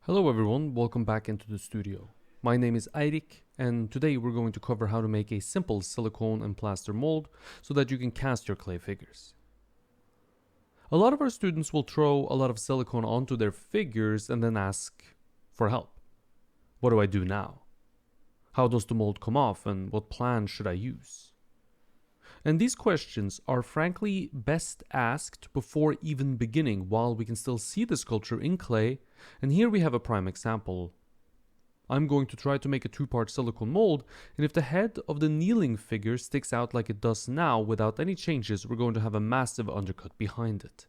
Hello everyone, welcome back into the studio. My name is Eirik, and today we're going to cover how to make a simple silicone and plaster mold so that you can cast your clay figures. A lot of our students will throw a lot of silicone onto their figures and then ask for help. What do I do now? How does the mold come off, and what plan should I use? And these questions are frankly best asked before even beginning, while we can still see the sculpture in clay. And here we have a prime example. I'm going to try to make a two-part silicone mold, and if the head of the kneeling figure sticks out like it does now without any changes, we're going to have a massive undercut behind it.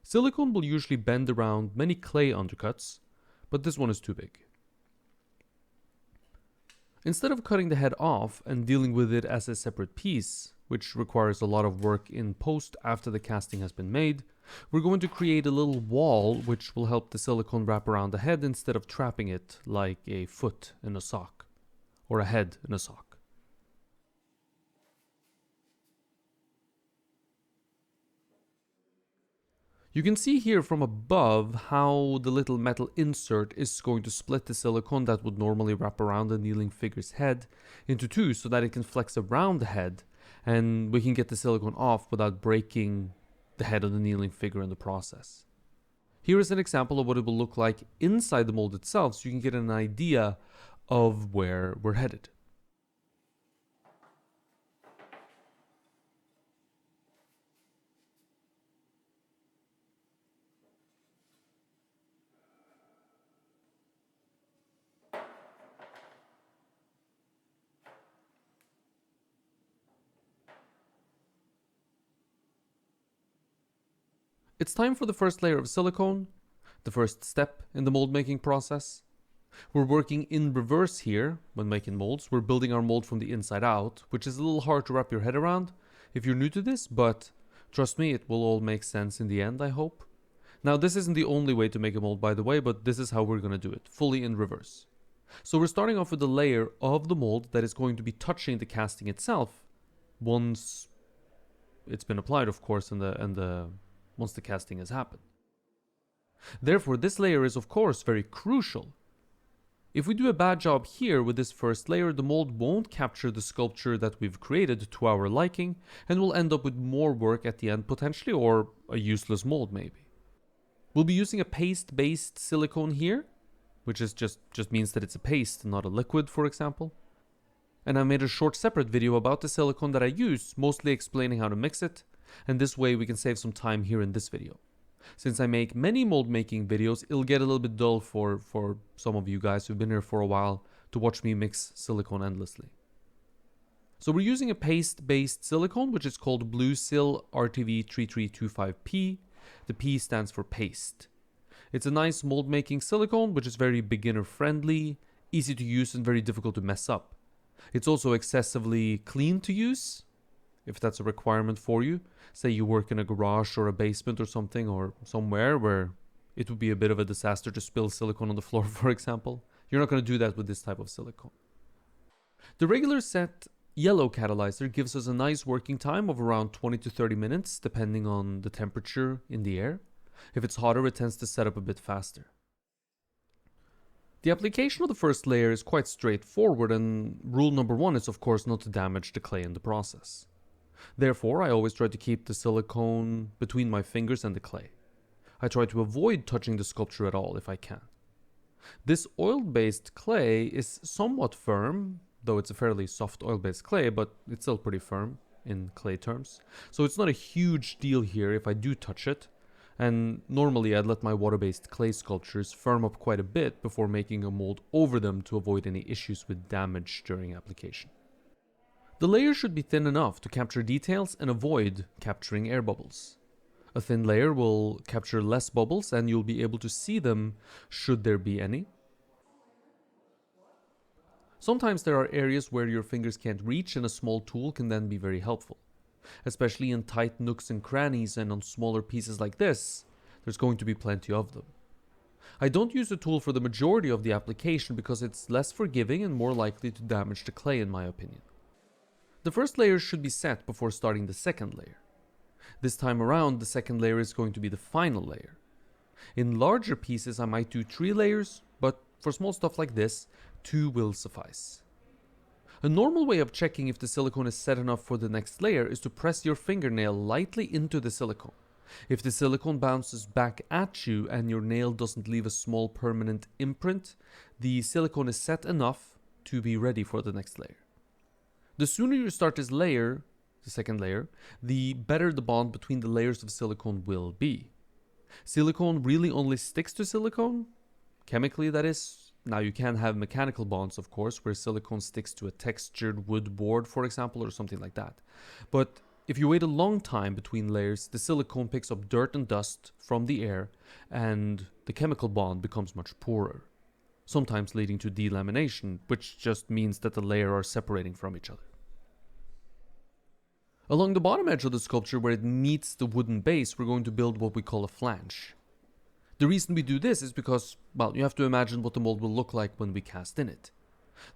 Silicone will usually bend around many clay undercuts, but this one is too big. Instead of cutting the head off and dealing with it as a separate piece, which requires a lot of work in post after the casting has been made, we're going to create a little wall which will help the silicone wrap around the head instead of trapping it like a foot in a sock, or a head in a sock. You can see here from above how the little metal insert is going to split the silicone that would normally wrap around the kneeling figure's head into two so that it can flex around the head, and we can get the silicone off without breaking the head of the kneeling figure in the process. Here is an example of what it will look like inside the mold itself so you can get an idea of where we're headed. It's time for the first layer of silicone, the first step in the mold making process. We're working in reverse here when making molds. We're building our mold from the inside out, which is a little hard to wrap your head around if you're new to this, but trust me, it will all make sense in the end, I hope. Now, this isn't the only way to make a mold, by the way, but this is how we're going to do it, fully in reverse. So we're starting off with the layer of the mold that is going to be touching the casting itself once it's been applied, of course, once the casting has happened. Therefore, this layer is of course very crucial. If we do a bad job here with this first layer, the mold won't capture the sculpture that we've created to our liking, and we'll end up with more work at the end potentially, or a useless mold maybe. We'll be using a paste-based silicone here, which is just means that it's a paste, not a liquid, for example. And I made a short separate video about the silicone that I use, mostly explaining how to mix it, and this way we can save some time here in this video. Since I make many mold making videos, it'll get a little bit dull for some of you guys who've been here for a while to watch me mix silicone endlessly. So we're using a paste-based silicone, which is called BlueSil RTV3325P. The P stands for paste. It's a nice mold making silicone, which is very beginner friendly, easy to use, and very difficult to mess up. It's also excessively clean to use, if that's a requirement for you. Say you work in a garage or a basement or something, or somewhere where it would be a bit of a disaster to spill silicone on the floor, for example. You're not going to do that with this type of silicone. The regular set yellow catalyzer gives us a nice working time of around 20 to 30 minutes, depending on the temperature in the air. If it's hotter, it tends to set up a bit faster. The application of the first layer is quite straightforward, and rule number one is of course not to damage the clay in the process. Therefore, I always try to keep the silicone between my fingers and the clay. I try to avoid touching the sculpture at all if I can. This oil-based clay is somewhat firm, though it's a fairly soft oil-based clay, but it's still pretty firm in clay terms. So it's not a huge deal here if I do touch it, and normally I'd let my water-based clay sculptures firm up quite a bit before making a mold over them to avoid any issues with damage during application. The layer should be thin enough to capture details and avoid capturing air bubbles. A thin layer will capture less bubbles and you'll be able to see them should there be any. Sometimes there are areas where your fingers can't reach, and a small tool can then be very helpful. Especially in tight nooks and crannies, and on smaller pieces like this, there's going to be plenty of them. I don't use the tool for the majority of the application because it's less forgiving and more likely to damage the clay in my opinion. The first layer should be set before starting the second layer. This time around, the second layer is going to be the final layer. In larger pieces I might do 3 layers, but for small stuff like this, 2 will suffice. A normal way of checking if the silicone is set enough for the next layer is to press your fingernail lightly into the silicone. If the silicone bounces back at you and your nail doesn't leave a small permanent imprint, the silicone is set enough to be ready for the next layer. The sooner you start this layer, the second layer, the better the bond between the layers of silicone will be. Silicone really only sticks to silicone, chemically that is. Now you can have mechanical bonds, of course, where silicone sticks to a textured wood board, for example, or something like that. But if you wait a long time between layers, the silicone picks up dirt and dust from the air, and the chemical bond becomes much poorer, sometimes leading to delamination, which just means that the layers are separating from each other. Along the bottom edge of the sculpture, where it meets the wooden base, we're going to build what we call a flange. The reason we do this is because, well, you have to imagine what the mold will look like when we cast in it.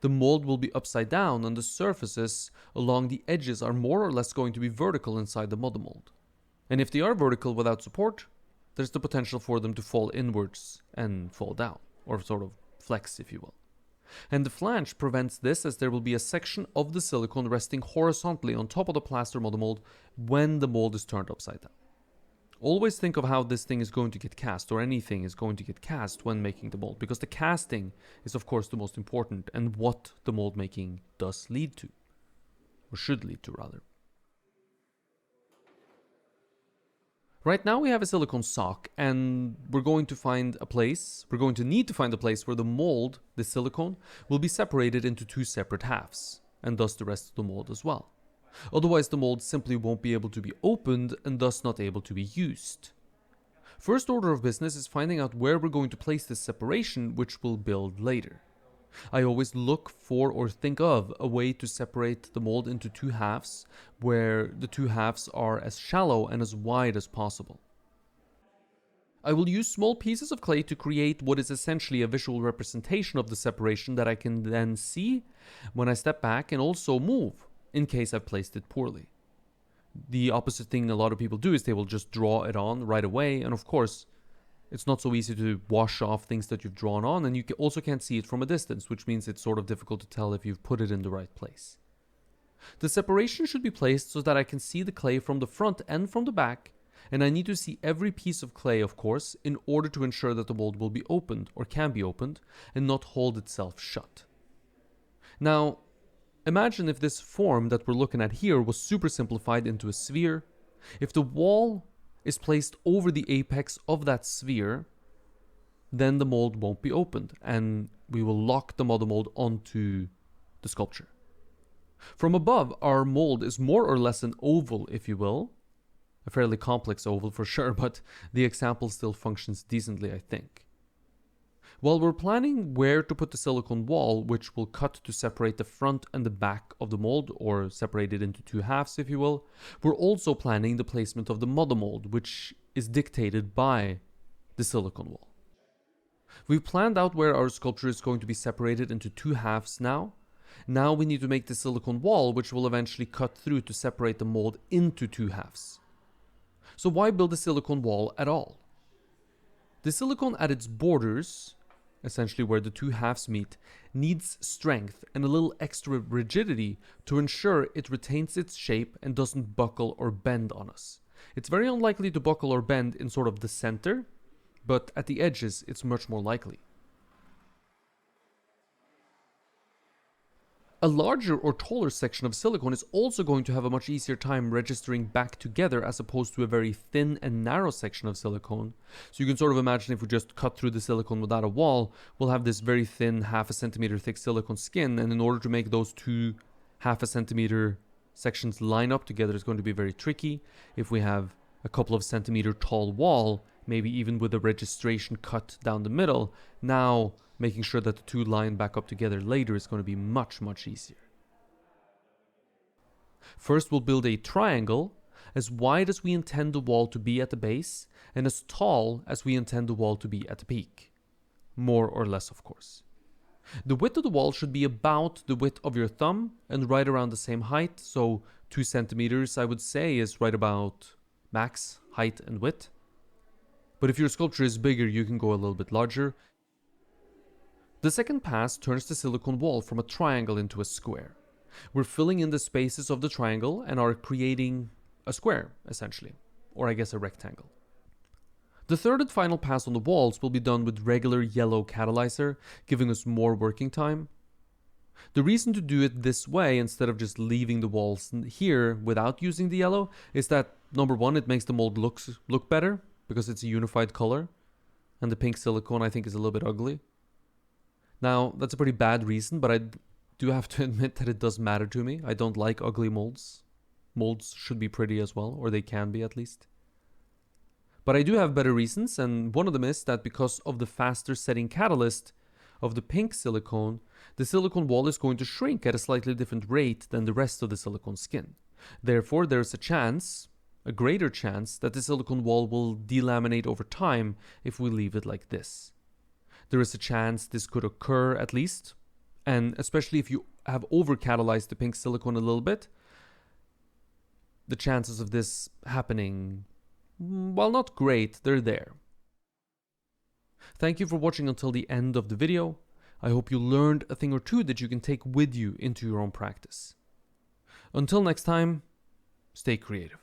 The mold will be upside down and the surfaces along the edges are more or less going to be vertical inside the mother mold. And if they are vertical without support, there's the potential for them to fall inwards and fall down, or sort of flex, if you will. And the flange prevents this, as there will be a section of the silicone resting horizontally on top of the plaster mother mold when the mold is turned upside down. Always think of how this thing is going to get cast, or anything is going to get cast when making the mold, because the casting is of course the most important and what the mold making does lead to, or should lead to rather. Right now we have a silicone sock, and we're going to need to find a place where the mold, the silicone, will be separated into 2 separate halves, and thus the rest of the mold as well. Otherwise the mold simply won't be able to be opened and thus not able to be used. First order of business is finding out where we're going to place this separation, which we'll build later. I always look for or think of a way to separate the mold into 2 halves, where the 2 halves are as shallow and as wide as possible. I will use small pieces of clay to create what is essentially a visual representation of the separation that I can then see when I step back and also move, in case I've placed it poorly. The opposite thing a lot of people do is they will just draw it on right away, and of course it's not so easy to wash off things that you've drawn on, and you also can't see it from a distance, which means it's sort of difficult to tell if you've put it in the right place. The separation should be placed so that I can see the clay from the front and from the back, and I need to see every piece of clay, of course, in order to ensure that the mold will be opened, or can be opened, and not hold itself shut. Now, imagine if this form that we're looking at here was super simplified into a sphere. If the wall is placed over the apex of that sphere, then the mold won't be opened, and we will lock the mother mold onto the sculpture. From above, our mold is more or less an oval, if you will. A fairly complex oval for sure, but the example still functions decently, I think. While we're planning where to put the silicone wall, which will cut to separate the front and the back of the mold, or separate it into 2 halves, if you will, we're also planning the placement of the mother mold, which is dictated by the silicone wall. We've planned out where our sculpture is going to be separated into 2 halves now. Now we need to make the silicone wall, which will eventually cut through to separate the mold into 2 halves. So why build a silicone wall at all? The silicone at its borders, essentially where the 2 halves meet, needs strength and a little extra rigidity to ensure it retains its shape and doesn't buckle or bend on us. It's very unlikely to buckle or bend in sort of the center, but at the edges it's much more likely. A larger or taller section of silicone is also going to have a much easier time registering back together as opposed to a very thin and narrow section of silicone. So you can sort of imagine if we just cut through the silicone without a wall, we'll have this very thin 1/2 centimeter thick silicone skin, and in order to make those 2 1/2 centimeter sections line up together is going to be very tricky. If we have a couple of centimeter tall wall, maybe even with a registration cut down the middle, now making sure that the 2 line back up together later is going to be much, much easier. First, we'll build a triangle as wide as we intend the wall to be at the base, and as tall as we intend the wall to be at the peak. More or less, of course. The width of the wall should be about the width of your thumb and right around the same height, so 2 centimeters I would say is right about max height and width. But if your sculpture is bigger, you can go a little bit larger. The second pass turns the silicone wall from a triangle into a square. We're filling in the spaces of the triangle and are creating a square, essentially, or I guess a rectangle. The third and final pass on the walls will be done with regular yellow catalyzer, giving us more working time. The reason to do it this way instead of just leaving the walls here without using the yellow is that, number one, it makes the mold look better because it's a unified color, and the pink silicone I think is a little bit ugly. Now, that's a pretty bad reason, but I do have to admit that it does matter to me. I don't like ugly molds. Molds should be pretty as well, or they can be at least. But I do have better reasons, and one of them is that because of the faster setting catalyst of the pink silicone, the silicone wall is going to shrink at a slightly different rate than the rest of the silicone skin. Therefore, there's a greater chance, that the silicone wall will delaminate over time if we leave it like this. There is a chance this could occur at least, and especially if you have over-catalyzed the pink silicone a little bit, the chances of this happening, while not great, they're there. Thank you for watching until the end of the video. I hope you learned a thing or two that you can take with you into your own practice. Until next time, stay creative.